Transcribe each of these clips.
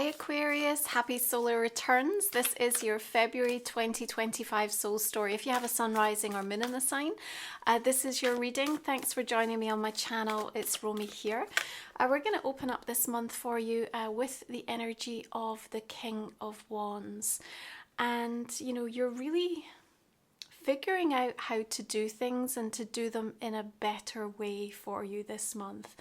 Aquarius, happy solar returns. This is your February 2025 soul story. If you have a sun rising or moon in the sign, this is your reading. Thanks for joining me on my channel. It's Romy here. We're going to open up this month for you with the energy of the King of Wands. And, you know, you're really figuring out how to do things and to do them in a better way for you this month.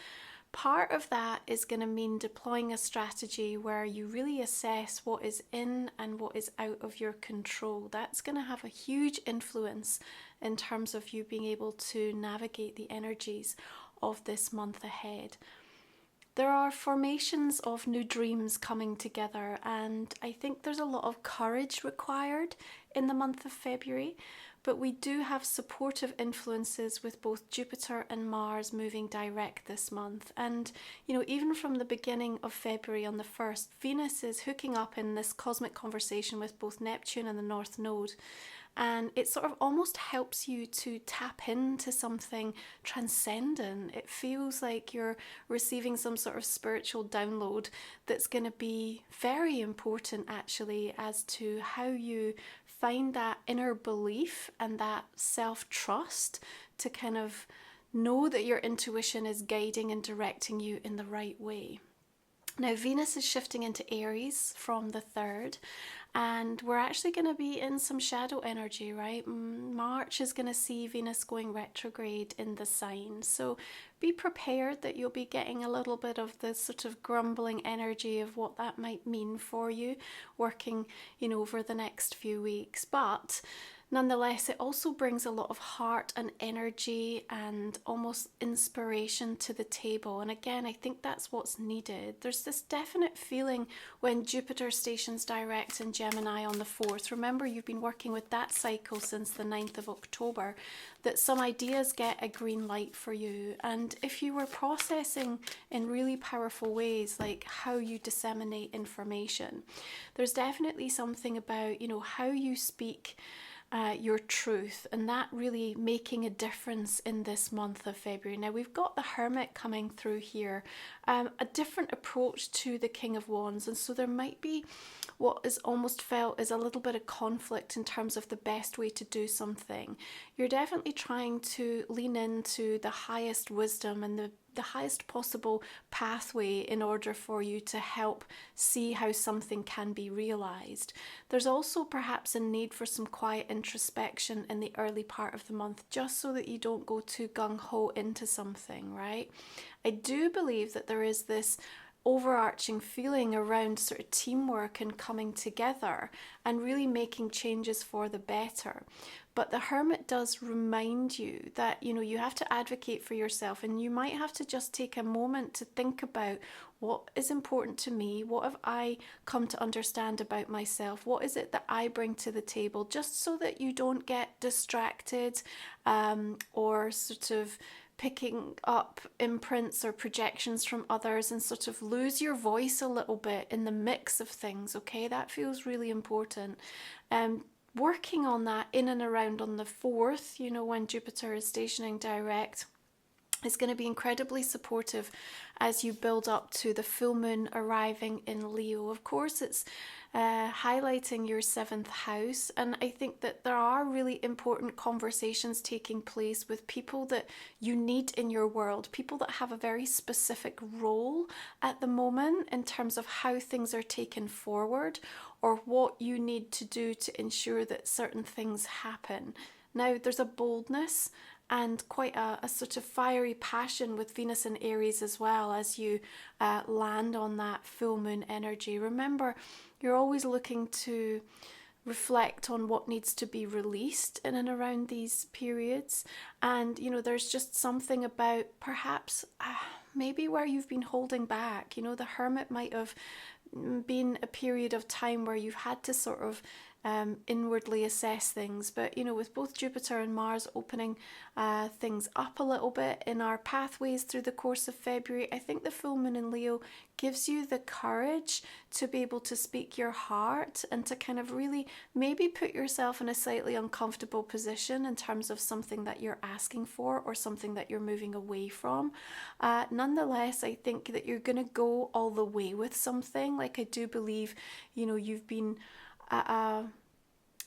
Part of that is going to mean deploying a strategy where you really assess what is in and what is out of your control. That's going to have a huge influence in terms of you being able to navigate the energies of this month ahead. There are formations of new dreams coming together, and I think there's a lot of courage required in the month of February. But we do have supportive influences with both Jupiter and Mars moving direct this month. And, you know, even from the beginning of February on the 1st, Venus is hooking up in this cosmic conversation with both Neptune and the North Node. And it sort of almost helps you to tap into something transcendent. It feels like you're receiving some sort of spiritual download that's going to be very important actually as to how you find that inner belief and that self-trust to kind of know that your intuition is guiding and directing you in the right way. Now, Venus is shifting into Aries from the 3rd, and we're actually going to be in some shadow energy, right? March is going to see Venus going retrograde in the sign. So be prepared that you'll be getting a little bit of this sort of grumbling energy of what that might mean for you working, you know, over the next few weeks. But nonetheless, it also brings a lot of heart and energy and almost inspiration to the table. And again, I think that's what's needed. There's this definite feeling when Jupiter stations direct in Gemini on the 4th. Remember, you've been working with that cycle since the 9th of October, that some ideas get a green light for you. And if you were processing in really powerful ways, like how you disseminate information, there's definitely something about, you know, how you speak your truth, and that really making a difference in this month of February. Now we've got the Hermit coming through here, a different approach to the King of Wands, and so there might be what is almost felt as a little bit of conflict in terms of the best way to do something. You're definitely trying to lean into the highest wisdom and the highest possible pathway in order for you to help see how something can be realized. There's also perhaps a need for some quiet introspection in the early part of the month, just so that you don't go too gung-ho into something, right? I do believe that there is this overarching feeling around sort of teamwork and coming together and really making changes for the better. But the Hermit does remind you that, you know, you have to advocate for yourself, and you might have to just take a moment to think about what is important to me, what have I come to understand about myself, what is it that I bring to the table, just so that you don't get distracted or sort of picking up imprints or projections from others and sort of lose your voice a little bit in the mix of things, okay? That feels really important. Working on that in and around on the 4th, you know, when Jupiter is stationing direct, is going to be incredibly supportive as you build up to the full moon arriving in Leo. Of course, it's highlighting your 7th house, and I think that there are really important conversations taking place with people that you need in your world, people that have a very specific role at the moment in terms of how things are taken forward or what you need to do to ensure that certain things happen. Now, there's a boldness and quite a sort of fiery passion with Venus in Aries as well as you land on that full moon energy. Remember, you're always looking to reflect on what needs to be released in and around these periods. And, you know, there's just something about perhaps maybe where you've been holding back. You know, the Hermit might have been a period of time where you've had to sort of inwardly assess things. But, you know, with both Jupiter and Mars opening things up a little bit in our pathways through the course of February, I think the full moon in Leo gives you the courage to be able to speak your heart and to kind of really maybe put yourself in a slightly uncomfortable position in terms of something that you're asking for or something that you're moving away from. Nonetheless, I think that you're going to go all the way with something. Like, I do believe, you know, you've been at a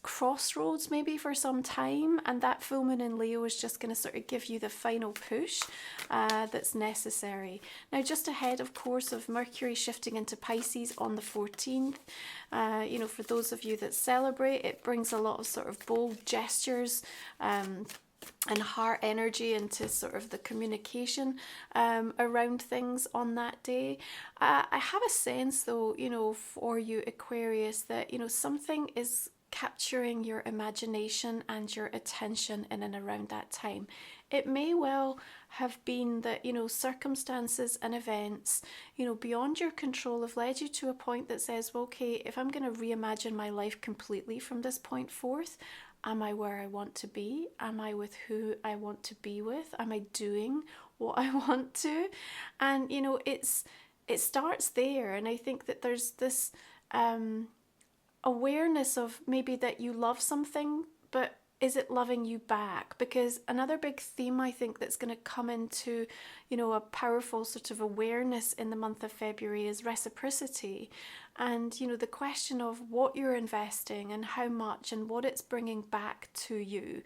crossroads maybe for some time, and that full moon in Leo is just going to sort of give you the final push that's necessary. Now, just ahead, of course, of Mercury shifting into Pisces on the 14th, you know, for those of you that celebrate, it brings a lot of sort of bold gestures and heart energy into sort of the communication around things on that day. I have a sense, though, you know, for you Aquarius, that, you know, something is capturing your imagination and your attention in and around that time. It may well have been that, you know, circumstances and events, you know, beyond your control have led you to a point that says, well, okay, if I'm going to reimagine my life completely from this point forth, am I where I want to be? Am I with who I want to be with? Am I doing what I want to? And, you know, it starts there. And I think that there's this awareness of maybe that you love something, but is it loving you back? Because another big theme I think that's going to come into, you know, a powerful sort of awareness in the month of February is reciprocity. And, you know, the question of what you're investing and how much and what it's bringing back to you.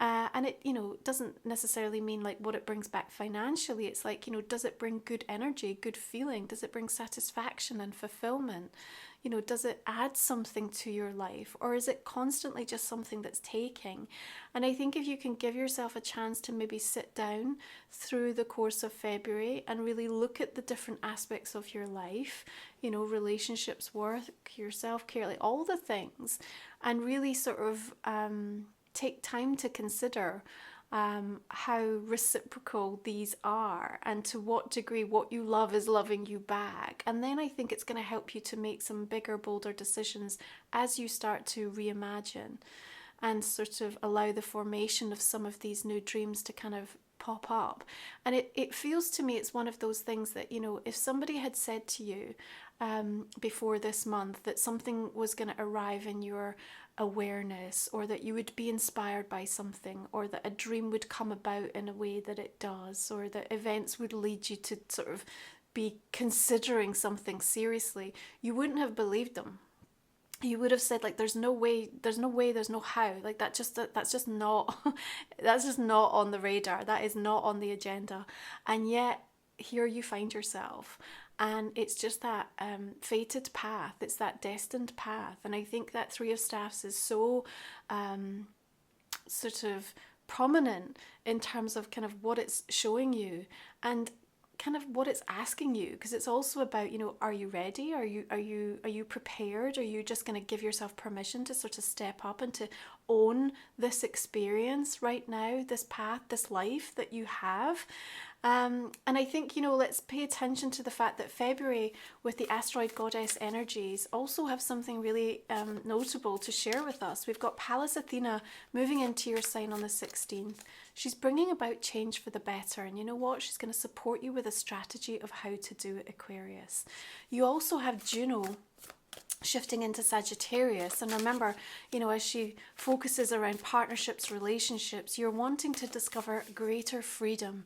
And it, you know, doesn't necessarily mean like what it brings back financially. It's like, you know, does it bring good energy, good feeling? Does it bring satisfaction and fulfillment? You know, does it add something to your life, or is it constantly just something that's taking? And I think if you can give yourself a chance to maybe sit down through the course of February and really look at the different aspects of your life, you know, relationships, work, your self-care, like all the things, and really sort of take time to consider how reciprocal these are and to what degree what you love is loving you back. And then I think it's going to help you to make some bigger, bolder decisions as you start to reimagine and sort of allow the formation of some of these new dreams to kind of pop up. And it feels to me it's one of those things that, you know, if somebody had said to you before this month that something was going to arrive in your awareness, or that you would be inspired by something, or that a dream would come about in a way that it does, or that events would lead you to sort of be considering something seriously, you wouldn't have believed them. You would have said, like, there's no way, there's no how, like that's just not that's just not on the radar, that is not on the agenda. And yet here you find yourself. And it's just that fated path. It's that destined path. And I think that Three of Staffs is so sort of prominent in terms of kind of what it's showing you and kind of what it's asking you. Because it's also about, you know, are you ready? Are you prepared? Are you just going to give yourself permission to sort of step up and to own this experience right now, this path, this life that you have? And I think, you know, let's pay attention to the fact that February with the asteroid goddess energies also have something really notable to share with us. We've got Pallas Athena moving into your sign on the 16th. She's bringing about change for the better. And you know what? She's going to support you with a strategy of how to do it, Aquarius. You also have Juno shifting into Sagittarius, and remember, you know, as she focuses around partnerships, relationships, you're wanting to discover greater freedom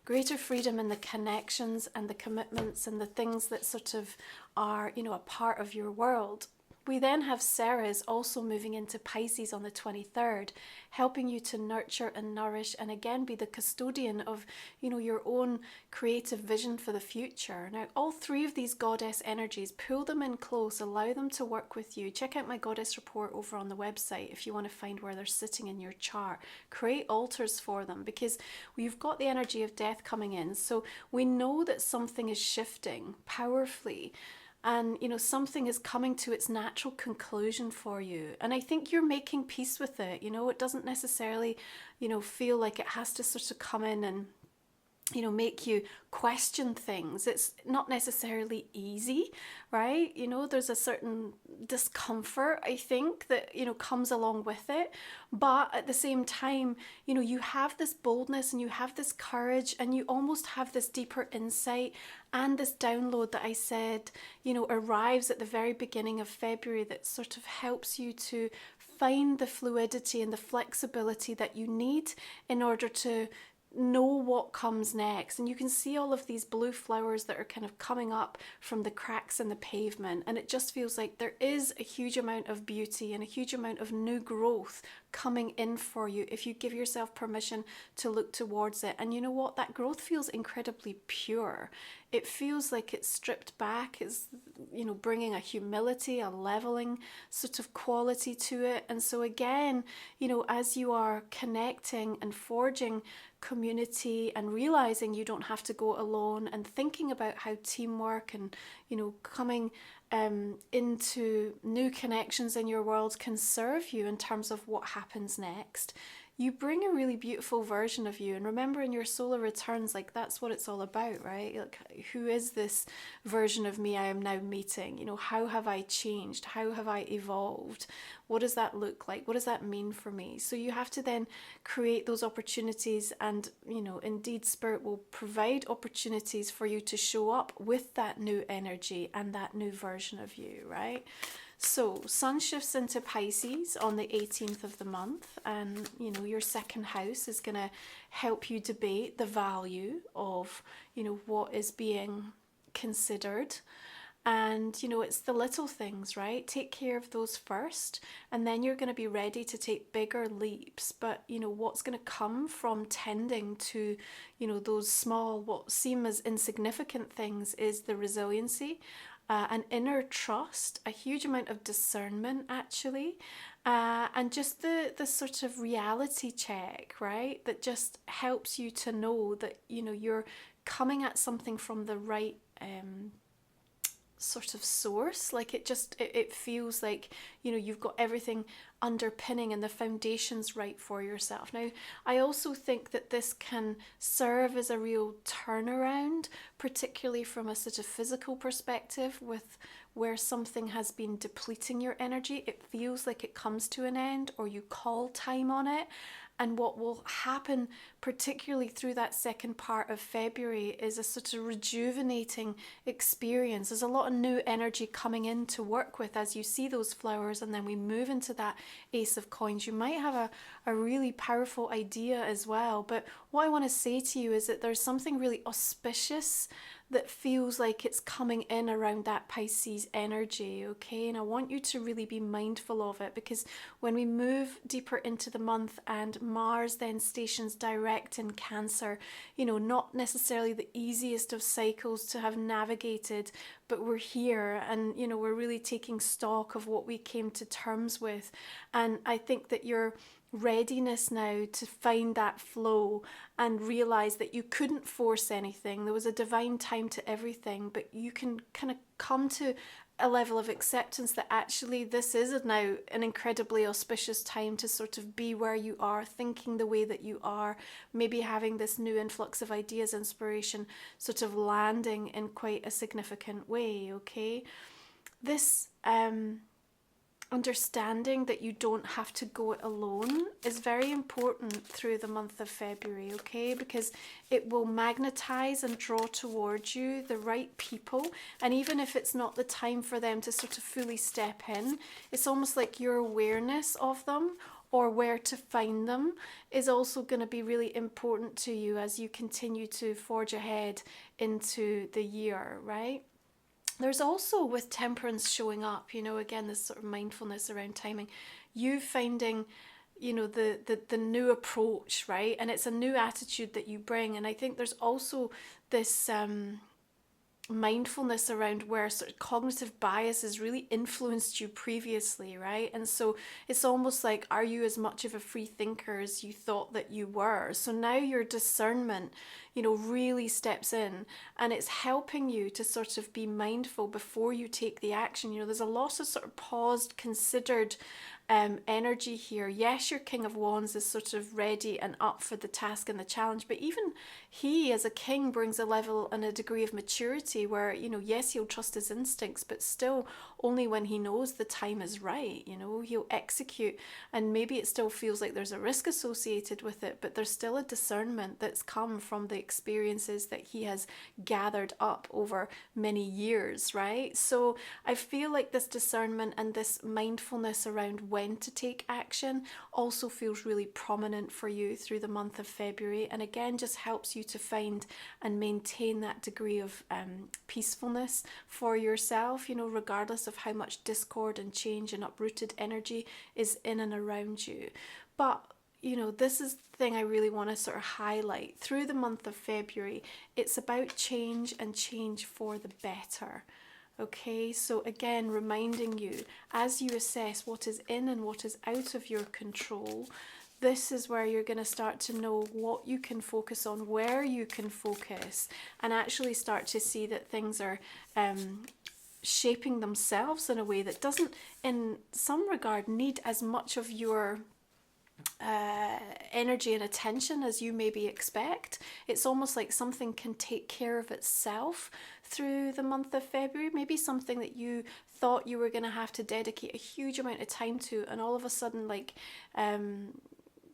in the connections and the commitments and the things that sort of are, you know, a part of your world. We then have Ceres also moving into Pisces on the 23rd, helping you to nurture and nourish and again be the custodian of, you know, your own creative vision for the future. Now, all three of these goddess energies, pull them in close, allow them to work with you. Check out my goddess report over on the website if you want to find where they're sitting in your chart. Create altars for them, because we've got the energy of death coming in. So we know that something is shifting powerfully. And, you know, something is coming to its natural conclusion for you. And I think you're making peace with it. You know, it doesn't necessarily, you know, feel like it has to sort of come in and make you question things. It's not necessarily easy, right? There's a certain discomfort, I think, that, comes along with it. But at the same time, you have this boldness and you have this courage and you almost have this deeper insight, and this download that I said, arrives at the very beginning of February, that sort of helps you to find the fluidity and the flexibility that you need in order to know what comes next. And you can see all of these blue flowers that are kind of coming up from the cracks in the pavement, and it just feels like there is a huge amount of beauty and a huge amount of new growth coming in for you if you give yourself permission to look towards it. And you know what, that growth feels incredibly pure. It feels like it's stripped back. It's bringing a humility, a leveling sort of quality to it. And so again, as you are connecting and forging community and realizing you don't have to go alone, and thinking about how teamwork and coming into new connections in your world can serve you in terms of what happens next, you bring a really beautiful version of you. And remember, in your solar returns, like, that's what it's all about, right? Like, who is this version of me I am now meeting? How have I changed? How have I evolved? What does that look like? What does that mean for me? So you have to then create those opportunities, and indeed Spirit will provide opportunities for you to show up with that new energy and that new version of you, right? So Sun shifts into Pisces on the 18th of the month, and your second house is going to help you debate the value of what is being considered. And it's the little things, right? Take care of those first, and then you're going to be ready to take bigger leaps. But what's going to come from tending to those small, what seem as insignificant things, is the resiliency, an inner trust, a huge amount of discernment, actually, and just the sort of reality check, right? That just helps you to know that you're coming at something from the right sort of source. Like, it feels like you've got everything underpinning and the foundations right for yourself. Now, I also think that this can serve as a real turnaround, particularly from a sort of physical perspective, with where something has been depleting your energy. It feels like it comes to an end, or you call time on it. And what will happen, particularly through that second part of February, is a sort of rejuvenating experience. There's a lot of new energy coming in to work with as you see those flowers, and then we move into that Ace of Coins. You might have a really powerful idea as well. But what I want to say to you is that there's something really auspicious that feels like it's coming in around that Pisces energy, okay? And I want you to really be mindful of it, because when we move deeper into the month and Mars then stations direct in Cancer, not necessarily the easiest of cycles to have navigated, but we're here, and we're really taking stock of what we came to terms with. And I think that your readiness now to find that flow and realize that you couldn't force anything. There was a divine time to everything, but you can kind of come to a level of acceptance that actually this is now an incredibly auspicious time to sort of be where you are, thinking the way that you are, maybe having this new influx of ideas, inspiration, sort of landing in quite a significant way, okay? This understanding that you don't have to go it alone is very important through the month of February, okay? Because it will magnetize and draw towards you the right people. And even if it's not the time for them to sort of fully step in, it's almost like your awareness of them, or where to find them, is also going to be really important to you as you continue to forge ahead into the year, right? There's also, with Temperance showing up, again, this sort of mindfulness around timing, you finding, the new approach, right? And it's a new attitude that you bring. And I think there's also this mindfulness around where sort of cognitive bias has really influenced you previously, right? And so it's almost like, are you as much of a free thinker as you thought that you were? So now your discernment, you know, really steps in, and it's helping you to sort of be mindful before you take the action. You know, there's a lot of sort of paused, considered energy here. Yes, your King of Wands is sort of ready and up for the task and the challenge, but even he as a king brings a level and a degree of maturity where, you know, yes, he'll trust his instincts, but still only when he knows the time is right. You know, he'll execute, and maybe it still feels like there's a risk associated with it, but there's still a discernment that's come from the experiences that he has gathered up over many years, right? So I feel like this discernment and this mindfulness around when to take action also feels really prominent for you through the month of February, and again just helps you to find and maintain that degree of peacefulness for yourself, you know, regardless of how much discord and change and uprooted energy is in and around you. But you know, this is the thing I really want to sort of highlight through the month of February. It's about change, and change for the better. Okay, so again, reminding you, as you assess what is in and what is out of your control, this is where you're going to start to know what you can focus on, where you can focus, and actually start to see that things are shaping themselves in a way that doesn't, in some regard, need as much of your energy and attention as you maybe expect. It's almost like something can take care of itself through the month of February. Maybe something that you thought you were going to have to dedicate a huge amount of time to, and all of a sudden, like,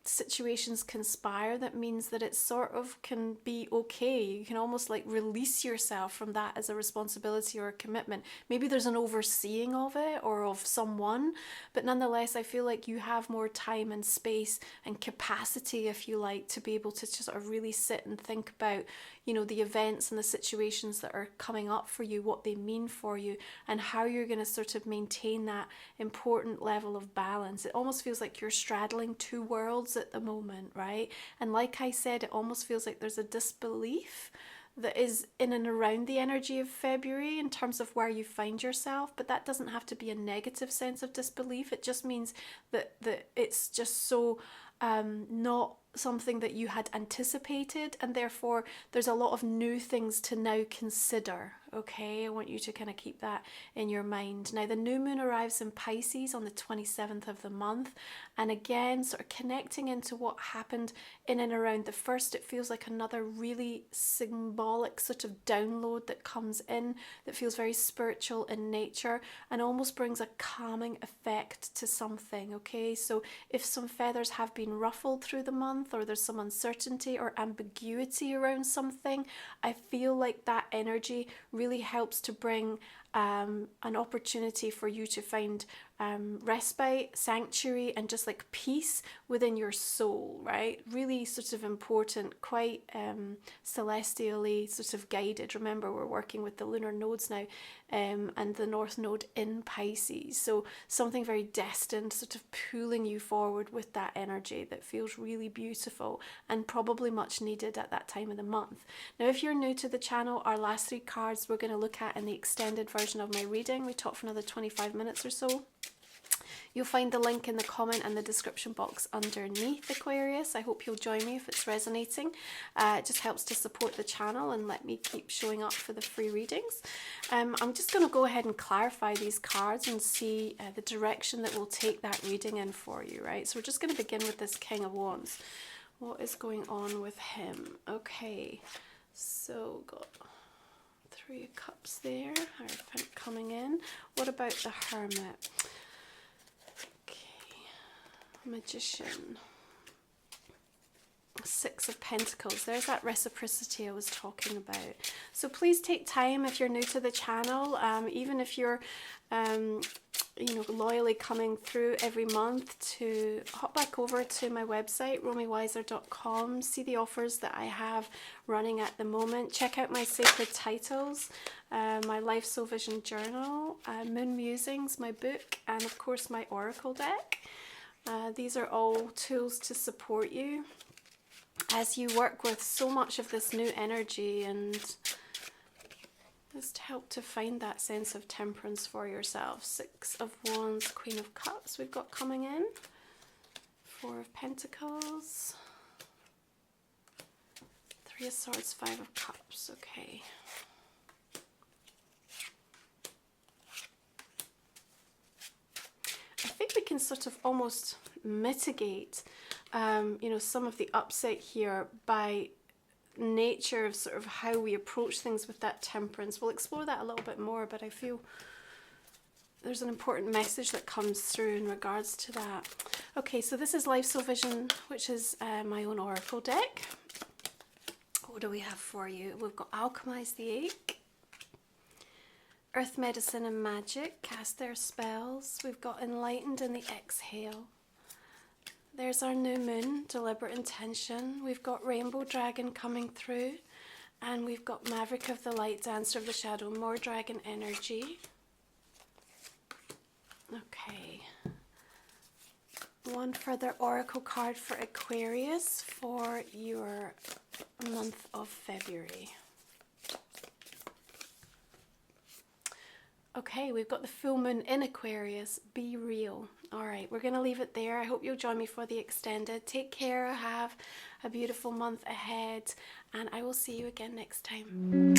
situations conspire that means that it sort of can be okay. You can almost like release yourself from that as a responsibility or a commitment. Maybe there's an overseeing of it or of someone, but nonetheless I feel like you have more time and space and capacity, if you like, to be able to just sort of really sit and think about, you know, the events and the situations that are coming up for you, what they mean for you, and how you're going to sort of maintain that important level of balance. It almost feels like you're straddling two worlds at the moment, right? And like I said, it almost feels like there's a disbelief that is in and around the energy of February in terms of where you find yourself, but that doesn't have to be a negative sense of disbelief. It just means that it's just so not something that you had anticipated, and therefore there's a lot of new things to now consider. Okay, I want you to kind of keep that in your mind. Now the new moon arrives in Pisces on the 27th of the month, and again sort of connecting into what happened in and around the first, it feels like another really symbolic sort of download that comes in that feels very spiritual in nature and almost brings a calming effect to something. Okay, so if some feathers have been ruffled through the month, or there's some uncertainty or ambiguity around something, I feel like that energy really helps to bring an opportunity for you to find respite, sanctuary, and just like peace within your soul, right? Really sort of important, quite celestially sort of guided. Remember, we're working with the lunar nodes now, and the North Node in Pisces. So something very destined, sort of pulling you forward with that energy that feels really beautiful and probably much needed at that time of the month. Now, if you're new to the channel, our last three cards we're going to look at in the extended version of my reading. We talk for another 25 minutes or so. You'll find the link in the comment and the description box underneath, Aquarius. I hope you'll join me if it's resonating. It just helps to support the channel and let me keep showing up for the free readings. I'm just going to go ahead and clarify these cards and see the direction that will take that reading in for you, right? So we're just going to begin with this King of Wands. What is going on with him? Okay, so got Three of Cups there, Hierophant coming in. What about the Hermit? Magician, Six of Pentacles. There's that reciprocity I was talking about. So please take time if you're new to the channel, even if you're you know, loyally coming through every month, to hop back over to my website, romywiser.com, see the offers that I have running at the moment. Check out my sacred titles, my Life Soul Vision journal, Moon Musings, my book, and of course my Oracle deck. These are all tools to support you as you work with so much of this new energy, and just help to find that sense of temperance for yourself. Six of Wands, Queen of Cups we've got coming in. Four of Pentacles. Three of Swords, Five of Cups. Okay. I think we can sort of almost mitigate, you know, some of the upset here by nature of sort of how we approach things with that Temperance. We'll explore that a little bit more, but I feel there's an important message that comes through in regards to that. Okay, so this is Life Soul Vision, which is my own oracle deck. What do we have for you? We've got Alchemize the Ache, Earth Medicine and Magic, Cast Their Spells. We've got Enlightened in the Exhale. There's our new moon, Deliberate Intention. We've got Rainbow Dragon coming through. And we've got Maverick of the Light, Dancer of the Shadow, more dragon energy. Okay. One further oracle card for Aquarius for your month of February. Okay, we've got the full moon in Aquarius. Be real. All right, we're going to leave it there. I hope you'll join me for the extended. Take care. Have a beautiful month ahead, and I will see you again next time.